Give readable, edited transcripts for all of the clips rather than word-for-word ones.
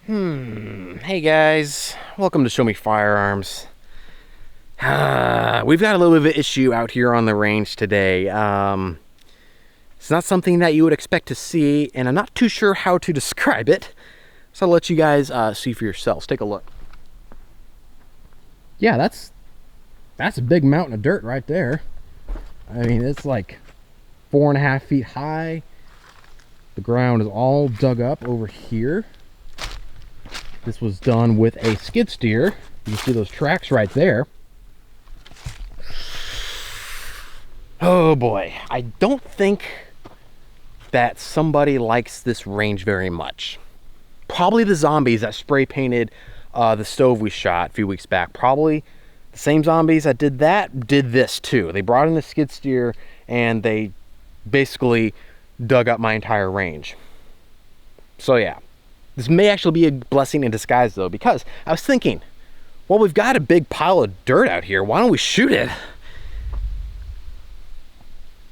Hey guys, welcome to Show Me Firearms. We've got a little bit of an issue out here on the range today. It's not something that you would expect to see, and I'm not too sure how to describe it. So I'll let you guys see for yourselves. Take a look. Yeah, that's a big mountain of dirt right there. I mean, it's like 4.5 feet high. The ground is all dug up over here. This was done with a skid steer. You can see those tracks right there. Oh boy, I don't think that somebody likes this range very much. Probably the zombies that spray painted the stove we shot a few weeks back. Probably the same zombies that did this too. They brought in the skid steer and they basically dug up my entire range. So yeah. This may actually be a blessing in disguise though, because I was thinking, well, we've got a big pile of dirt out here. Why don't we shoot it? Is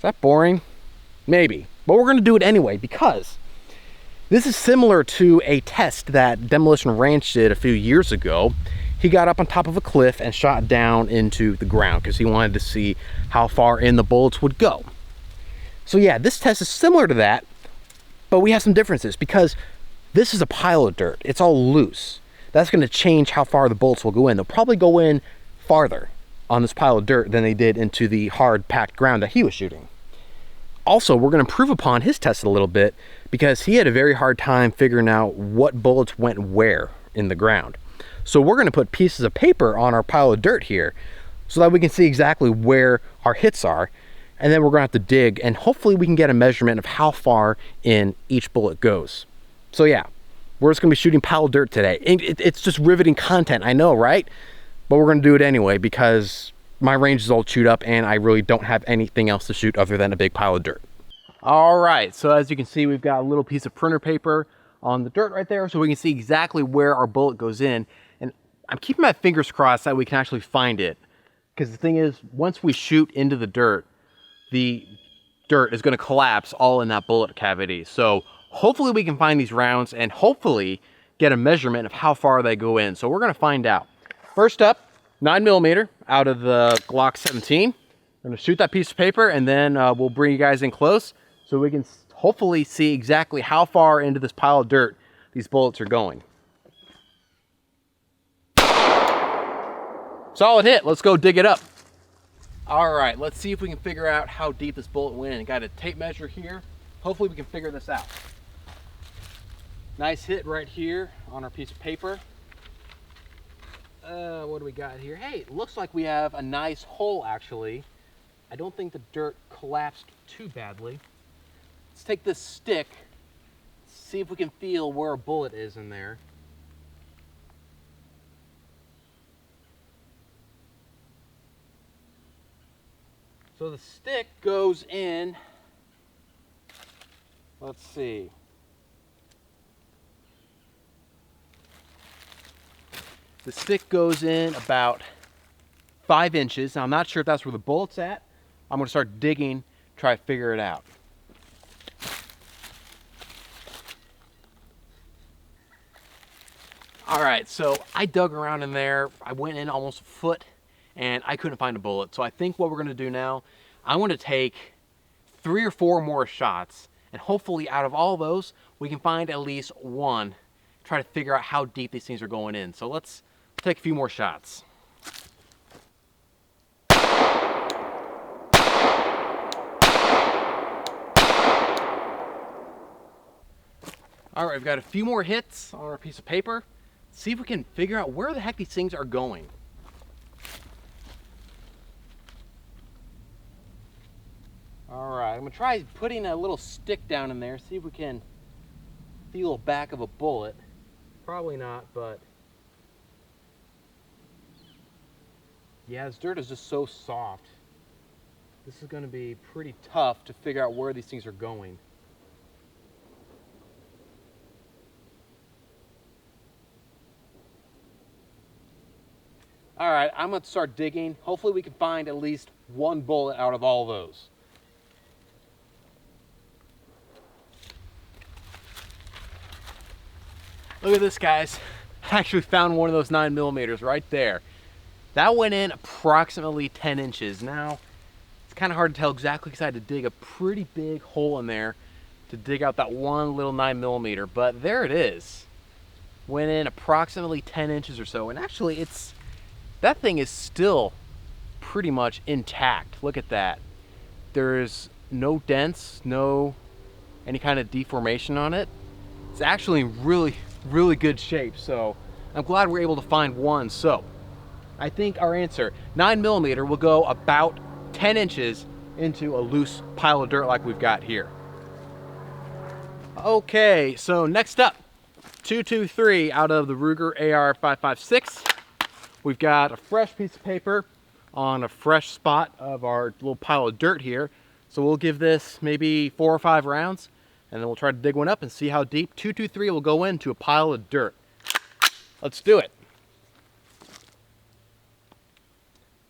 that boring? Maybe. But we're going to do it anyway, because this is similar to a test that Demolition Ranch did a few years ago. He got up on top of a cliff and shot down into the ground because he wanted to see how far in the bullets would go. So yeah, this test is similar to that, but we have some differences because this is a pile of dirt. It's all loose. That's going to change how far the bullets will go in. They'll probably go in farther on this pile of dirt than they did into the hard packed ground that he was shooting. Also, we're going to improve upon his test a little bit because he had a very hard time figuring out what bullets went where in the ground. So we're going to put pieces of paper on our pile of dirt here so that we can see exactly where our hits are. And then we're going to have to dig, and hopefully we can get a measurement of how far in each bullet goes. So yeah, we're just going to be shooting pile of dirt today. It's just riveting content, I know, right? But we're going to do it anyway because my range is all chewed up and I really don't have anything else to shoot other than a big pile of dirt. All right, so as you can see, we've got a little piece of printer paper on the dirt right there so we can see exactly where our bullet goes in. And I'm keeping my fingers crossed that we can actually find it. Because the thing is, once we shoot into the dirt is going to collapse all in that bullet cavity. So hopefully we can find these rounds and hopefully get a measurement of how far they go in. So we're going to find out. First up, 9mm out of the Glock 17. I'm going to shoot that piece of paper and then we'll bring you guys in close so we can hopefully see exactly how far into this pile of dirt these bullets are going. Solid hit. Let's go dig it up. All right, let's see if we can figure out how deep this bullet went in. Got a tape measure here. Hopefully we can figure this out. Nice hit right here on our piece of paper. What do we got here? Hey, it looks like we have a nice hole actually. I don't think the dirt collapsed too badly. Let's take this stick, see if we can feel where a bullet is in there. So the stick goes in, let's see. The stick goes in about 5 inches. Now I'm not sure if that's where the bullet's at. I'm gonna start digging, try to figure it out. All right, so I dug around in there. I went in almost a foot and I couldn't find a bullet. So I think what we're gonna do now, I want to take 3 or 4 more shots and hopefully out of all those, we can find at least one, try to figure out how deep these things are going in. So let's take a few more shots. All right, we've got a few more hits on our piece of paper. See if we can figure out where the heck these things are going. All right, I'm gonna try putting a little stick down in there, see if we can feel the back of a bullet. Probably not, but yeah, this dirt is just so soft. This is gonna be pretty tough to figure out where these things are going. All right, I'm gonna start digging. Hopefully we can find at least one bullet out of all those. Look at this, guys. I actually found one of those 9mm right there. That went in approximately 10 inches. Now, it's kind of hard to tell exactly because I had to dig a pretty big hole in there to dig out that one little 9mm, but there it is. Went in approximately 10 inches or so, and actually that thing is still pretty much intact. Look at that. There's no dents, no any kind of deformation on it. It's actually in really good shape, so I'm glad we're able to find one. So I think our answer, 9mm, will go about 10 inches into a loose pile of dirt like we've got here. Okay, so next up, 223 out of the Ruger AR-556. We've got a fresh piece of paper on a fresh spot of our little pile of dirt here. So we'll give this maybe 4 or 5 rounds, and then we'll try to dig one up and see how deep 223 will go into a pile of dirt. Let's do it. It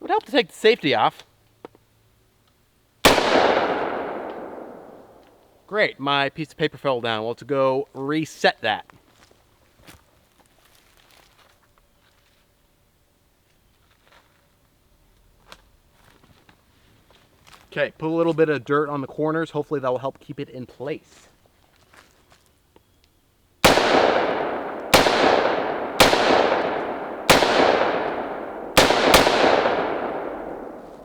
would help to take the safety off. Great, my piece of paper fell down. We'll have to go reset that. Okay, put a little bit of dirt on the corners. Hopefully that will help keep it in place.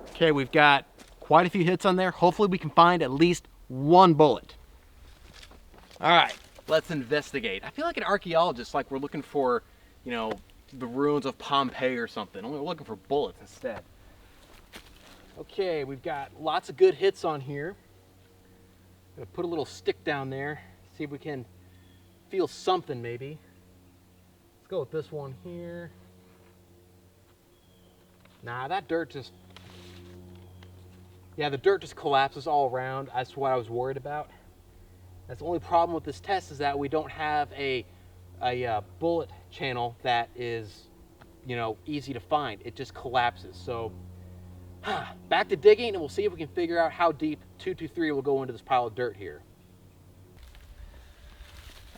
Okay, we've got quite a few hits on there. Hopefully we can find at least one bullet. All right, let's investigate. I feel like an archaeologist, like we're looking for, you know, the ruins of Pompeii or something. Only we're looking for bullets instead. Okay, we've got lots of good hits on here. Gonna put a little stick down there, see if we can feel something maybe. Let's go with this one here. Nah, that dirt just, yeah, the dirt just collapses all around. That's what I was worried about. That's the only problem with this test, is that we don't have a bullet channel that is, you know, easy to find. It just collapses. So back to digging, and we'll see if we can figure out how deep 223 will go into this pile of dirt here.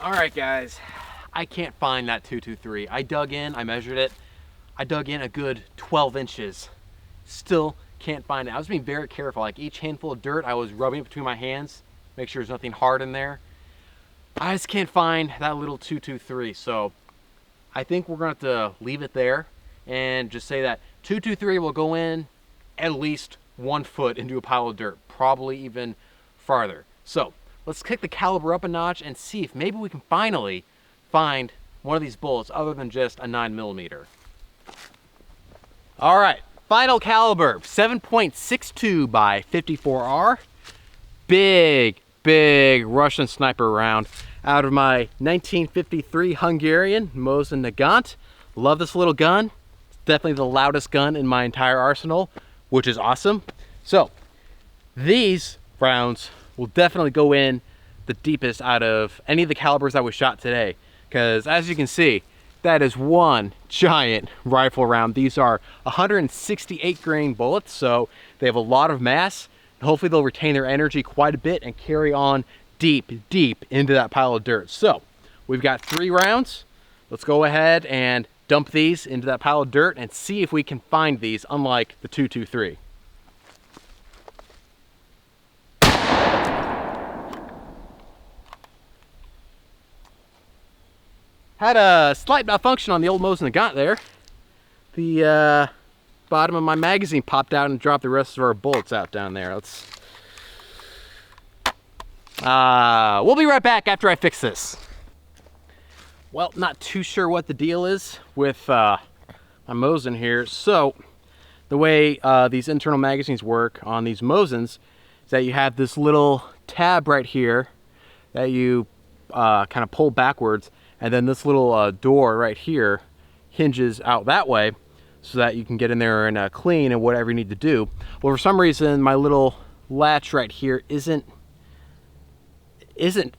All right, guys, I can't find that 223. I dug in, I measured it. I dug in a good 12 inches. Still can't find it. I was being very careful. Like each handful of dirt, I was rubbing it between my hands, make sure there's nothing hard in there. I just can't find that little 223. So I think we're going to have to leave it there and just say that 223 will go in at least 1 foot into a pile of dirt, probably even farther. So let's kick the caliber up a notch and see if maybe we can finally find one of these bullets other than just a 9mm. All right, final caliber, 7.62 by 54R. Big Russian sniper round out of my 1953 Hungarian Mosin Nagant. Love this little gun. It's definitely the loudest gun in my entire arsenal, which is awesome. So these rounds will definitely go in the deepest out of any of the calibers that we shot today, because as you can see, that is one giant rifle round. These are 168 grain bullets, so they have a lot of mass. Hopefully they'll retain their energy quite a bit and carry on deep into that pile of dirt. So we've got 3 rounds. Let's go ahead and dump these into that pile of dirt and see if we can find these, unlike the 223. Had a slight malfunction on the old Mosin Nagant there. The bottom of my magazine popped out and dropped the rest of our bullets out down there. We'll be right back after I fix this. Well, not too sure what the deal is with my Mosin here. So the way these internal magazines work on these Mosins is that you have this little tab right here that you kind of pull backwards, and then this little door right here hinges out that way so that you can get in there and clean and whatever you need to do. Well, for some reason, my little latch right here isn't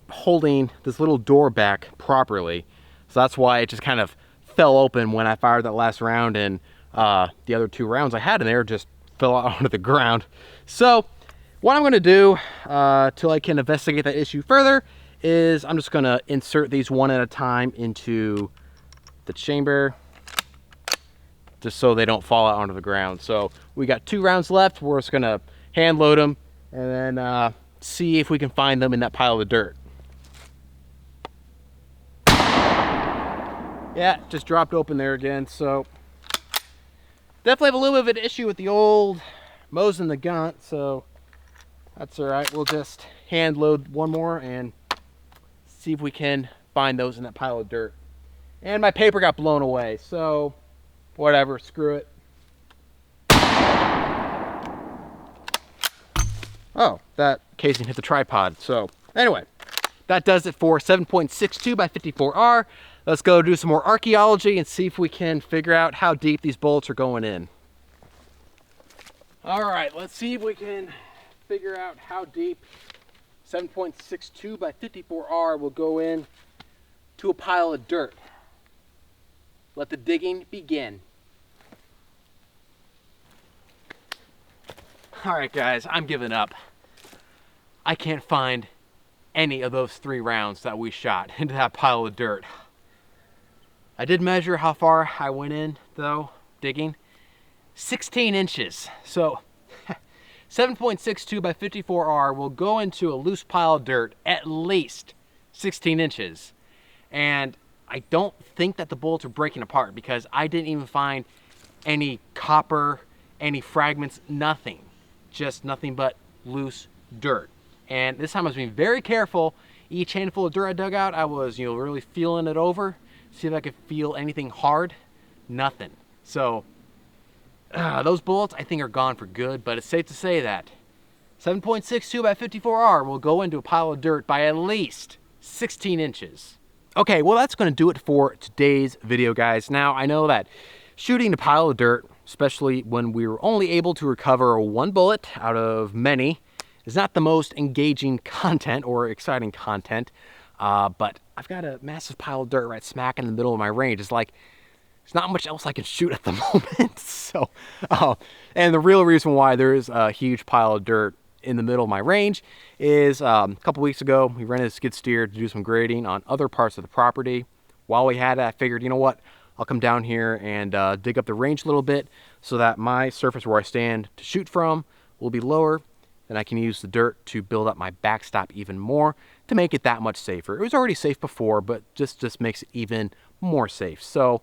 holding this little door back properly. So that's why it just kind of fell open when I fired that last round, and the other 2 rounds I had in there just fell out onto the ground. So what I'm going to do till I can investigate that issue further is I'm just gonna insert these one at a time into the chamber, just so they don't fall out onto the ground. So we got 2 rounds left. We're just gonna hand load them and then see if we can find them in that pile of dirt. Yeah, just dropped open there again. So definitely have a little bit of an issue with the old Mosin Nagant, so that's all right. We'll just hand load one more and see if we can find those in that pile of dirt. And my paper got blown away, so whatever, screw it. Oh, that casing hit the tripod. So anyway, that does it for 7.62 by 54R. Let's go do some more archaeology and see if we can figure out how deep these bullets are going in. All right, let's see if we can figure out how deep 7.62 by 54R will go in to a pile of dirt. Let the digging begin. All right, guys, I'm giving up. I can't find any of those 3 rounds that we shot into that pile of dirt. I did measure how far I went in, though, digging. 16 inches. So 7.62 by 54R will go into a loose pile of dirt at least 16 inches. And I don't think that the bullets are breaking apart because I didn't even find any copper, any fragments, nothing. Just nothing but loose dirt. And this time I was being very careful. Each handful of dirt I dug out, I was, really feeling it over, see if I could feel anything hard. Nothing. So those bullets I think are gone for good, but it's safe to say that 7.62 by 54R will go into a pile of dirt by at least 16 inches. Okay, well that's going to do it for today's video, guys. Now I know that shooting a pile of dirt, especially when we were only able to recover 1 bullet out of many, is not the most engaging content or exciting content, but I've got a massive pile of dirt right smack in the middle of my range. It's like, there's not much else I can shoot at the moment. So, and the real reason why there is a huge pile of dirt in the middle of my range is a couple weeks ago, we rented a skid steer to do some grading on other parts of the property. While we had it, I figured, you know what, I'll come down here and dig up the range a little bit so that my surface where I stand to shoot from will be lower. Then I can use the dirt to build up my backstop even more to make it that much safer. It was already safe before, but just makes it even more safe. So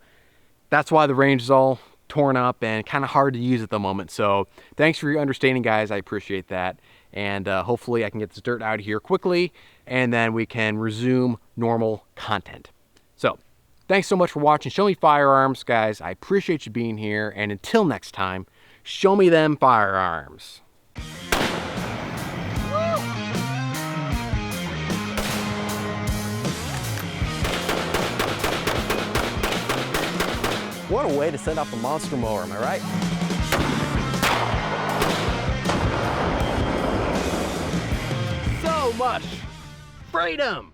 that's why the range is all torn up and kind of hard to use at the moment. So thanks for your understanding, guys. I appreciate that. And hopefully I can get this dirt out of here quickly and then we can resume normal content. So thanks so much for watching Show Me Firearms, guys. I appreciate you being here. And until next time, show me them firearms. What a way to send off the monster mower, am I right? So much freedom!